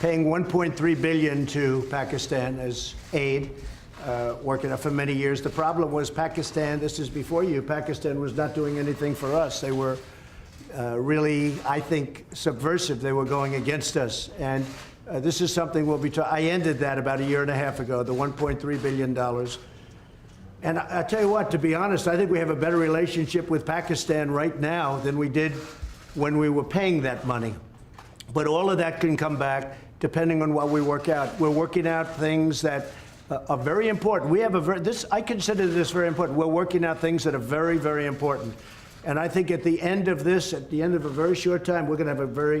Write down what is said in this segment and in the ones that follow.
paying 1.3 billion to Pakistan as aid, working for many years. The problem was Pakistan, this is before you, Pakistan was not doing anything for us. They were really, I think, subversive. They were going against us. And this is something we'll be I ended that about a year and a half ago, the $1.3 billion. And I tell you what, to be honest, I think we have a better relationship with Pakistan right now than we did when we were paying that money. But all of that can come back depending on what we work out. We're working out things that are very important. We have I consider this very important. We're working out things that are very, very important. And I think at the end of this, at the end of a very short time, we're going to have a very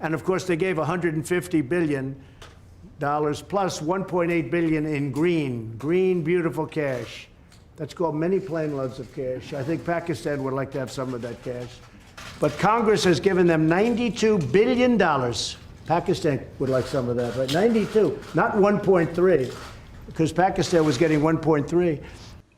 And of course they gave $150 billion plus $1.8 billion in green beautiful cash. That's called many plane loads of cash. I think Pakistan would like to have some of that cash. But Congress has given them $92 billion. Pakistan would like some of that, right? 92, not 1.3, because Pakistan was getting 1.3.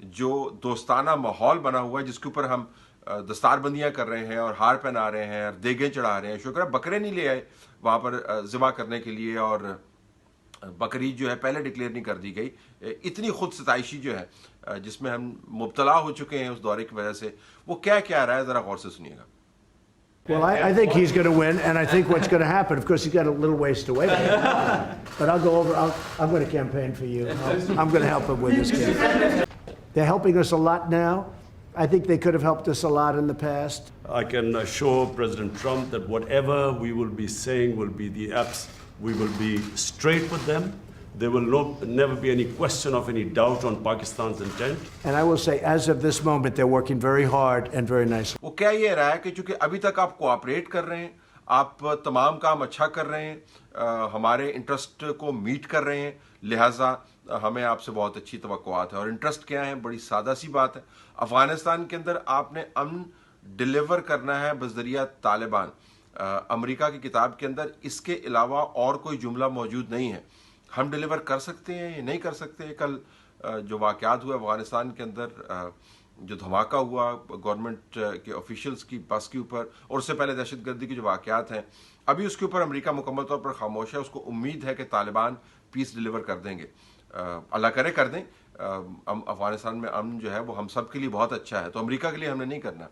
جو دوستانہ ماحول بنا ہوا ہے جس کے اوپر ہم دستار بندیاں کر رہے ہیں اور ہار پہنا رہے ہیں اور دیگیں چڑھا رہے ہیں. شکر ہے بکرے نہیں لے آئے وہاں پر ذبح کرنے کے لیے, اور بقرعید جو ہے پہلے ڈکلیئر نہیں کر دی گئی. اتنی خود ستائشی جو ہے جس میں ہم مبتلا ہو چکے ہیں اس دورے کی وجہ سے, وہ کیا رہا ہے ذرا غور سے سنیے گا. Well, I think he's going to win, and I think what's going to happen, of course, he's got a little ways to wait. But I'll go over, I'm going to campaign for you. I'm going to help him win this game. They're helping us a lot now. I think they could have helped us a lot in the past. I can assure President Trump that whatever we will be saying will be the apps. We will be straight with them. There will never be any question of any doubt on Pakistan's intent. And I will say, as of this moment, they're working very hard and very nicely. وہ کیا یہ رہا ہے کہ چونکہ ابھی تک آپ کوآپریٹ کر رہے ہیں, آپ تمام کام اچھا کر رہے ہیں, ہمارے انٹرسٹ کو میٹ کر رہے ہیں, لہٰذا ہمیں آپ سے بہت اچھی توقعات ہیں. اور انٹرسٹ کیا ہے؟ بڑی سادہ سی بات ہے. افغانستان کے اندر آپ نے امن ڈیلیور کرنا ہے بذریعہ طالبان. امریکہ کی کتاب کے اندر اس کے علاوہ اور کوئی جملہ موجود نہیں ہے. ہم ڈیلیور کر سکتے ہیں یا نہیں کر سکتے. کل جو واقعات ہوئے افغانستان کے اندر, جو دھماکہ ہوا گورنمنٹ کے آفیشلز کی بس کے اوپر, اور اس سے پہلے دہشت گردی کے جو واقعات ہیں, ابھی اس کے اوپر امریکہ مکمل طور پر خاموش ہے. اس کو امید ہے کہ طالبان پیس ڈیلیور کر دیں گے. اللہ کرے کر دیں. افغانستان میں امن جو ہے وہ ہم سب کے لیے بہت اچھا ہے, تو امریکہ کے لیے ہم نے نہیں کرنا.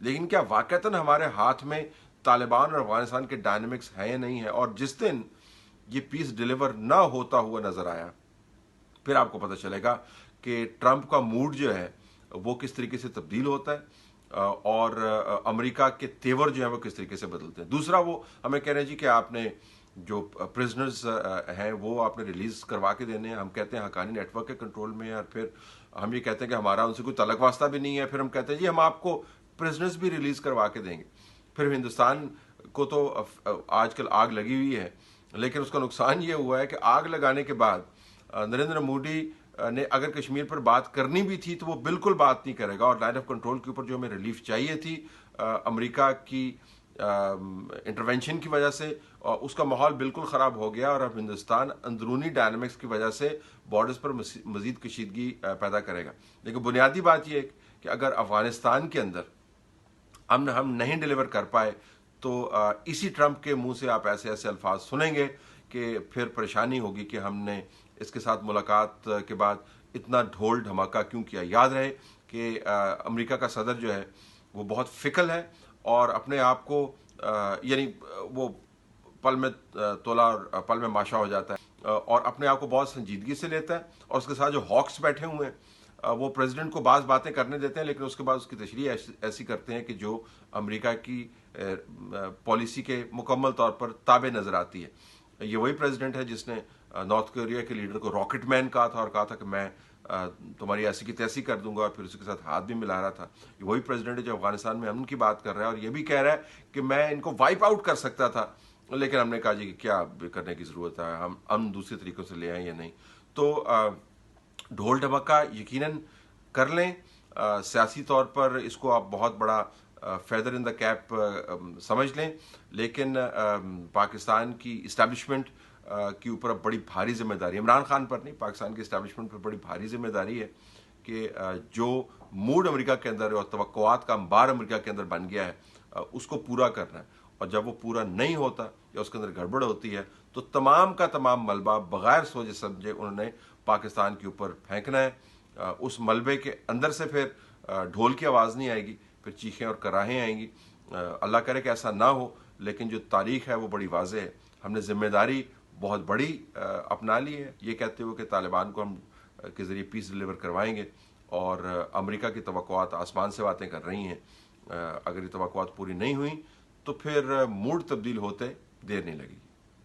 لیکن کیا واقعتاً ہمارے ہاتھ میں طالبان اور افغانستان کے ڈائنامکس ہیں یا نہیں ہے؟ اور جس دن یہ پیس ڈیلیور نہ ہوتا ہوا نظر آیا, پھر آپ کو پتہ چلے گا کہ ٹرمپ کا موڈ جو ہے وہ کس طریقے سے تبدیل ہوتا ہے اور امریکہ کے تیور جو ہیں وہ کس طریقے سے بدلتے ہیں. دوسرا, وہ ہمیں کہہ رہے ہیں جی کہ آپ نے جو پرزنرز ہیں وہ آپ نے ریلیز کروا کے دینے ہیں. ہم کہتے ہیں حقانی نیٹ ورک کے کنٹرول میں ہے, اور پھر ہم یہ کہتے ہیں کہ ہمارا ان سے کوئی تعلق واسطہ بھی نہیں ہے. پھر ہم کہتے ہیں جی ہم آپ کو پرزنرز بھی ریلیز کروا کے دیں گے. پھر ہندوستان کو تو آج کل آگ لگی ہوئی ہے, لیکن اس کا نقصان یہ ہوا ہے کہ آگ لگانے کے بعد نریندر مودی نے اگر کشمیر پر بات کرنی بھی تھی تو وہ بالکل بات نہیں کرے گا. اور لائن آف کنٹرول کے اوپر جو ہمیں ریلیف چاہیے تھی امریکہ کی انٹروینشن کی وجہ سے, اس کا ماحول بالکل خراب ہو گیا. اور اب ہندوستان اندرونی ڈائنامکس کی وجہ سے بارڈرز پر مزید کشیدگی پیدا کرے گا. لیکن بنیادی بات یہ ہے کہ اگر افغانستان کے اندر امن ہم نہیں ڈیلیور کر پائے تو اسی ٹرمپ کے منہ سے آپ ایسے الفاظ سنیں گے کہ پھر پریشانی ہوگی کہ ہم نے اس کے ساتھ ملاقات کے بعد اتنا ڈھول دھماکہ کیوں کیا. یاد رہے کہ امریکہ کا صدر جو ہے وہ بہت فکل ہے اور اپنے آپ کو یعنی وہ پل میں تولا اور پل میں ماشا ہو جاتا ہے, اور اپنے آپ کو بہت سنجیدگی سے لیتا ہے. اور اس کے ساتھ جو ہاکس بیٹھے ہوئے ہیں وہ پریزیڈنٹ کو بعض باتیں کرنے دیتے ہیں, لیکن اس کے بعد اس کی تشریح ایسی کرتے ہیں کہ جو امریکہ کی پالیسی کے مکمل طور پر تابع نظر آتی ہے. یہ وہی پریزیڈنٹ ہے جس نے نارتھ کوریا کے لیڈر کو راکٹ مین کہا تھا اور کہا تھا کہ میں تمہاری ایسی کی تیسی کر دوں گا, اور پھر اس کے ساتھ ہاتھ بھی ملا رہا تھا. یہ وہی پریزیڈنٹ ہے جو افغانستان میں امن کی بات کر رہا ہے اور یہ بھی کہہ رہا ہے کہ میں ان کو وائپ آؤٹ کر سکتا تھا, لیکن ہم نے کہا جی کہ کیا کرنے کی ضرورت ہے, ہم امن دوسرے طریقوں سے لے آئیں یا نہیں. تو ڈھول ڈھمکا یقیناً کر لیں, سیاسی طور پر اس کو آپ بہت بڑا فیدر ان دا کیپ سمجھ لیں, لیکن پاکستان کی اسٹیبلشمنٹ کے اوپر اب بڑی بھاری ذمہ داری, عمران خان پر نہیں, پاکستان کی اسٹیبلشمنٹ پر بڑی بھاری ذمہ داری ہے کہ جو موڈ امریکہ کے اندر اور توقعات کا انبار امریکہ کے اندر بن گیا ہے اس کو پورا کرنا ہے. اور جب وہ پورا نہیں ہوتا یا اس کے اندر گڑبڑ ہوتی ہے تو تمام کا تمام ملبہ بغیر سوچے سمجھے انہوں نے پاکستان کے اوپر پھینکنا ہے. اس ملبے کے اندر سے پھر ڈھول کی آواز نہیں آئے گی, پھر چیخیں اور کراہیں آئیں گی. اللہ کرے کہ ایسا نہ ہو, لیکن جو تاریخ ہے وہ بڑی واضح ہے. ہم نے ذمہ داری بہت بڑی اپنا لی ہے یہ کہتے ہوئے کہ طالبان کو ہم کے ذریعے پیس ڈیلیور کروائیں گے, اور امریکہ کی توقعات آسمان سے باتیں کر رہی ہیں. اگر یہ توقعات پوری نہیں ہوئیں تو پھر موڈ تبدیل ہوتے دیر نہیں لگے گی.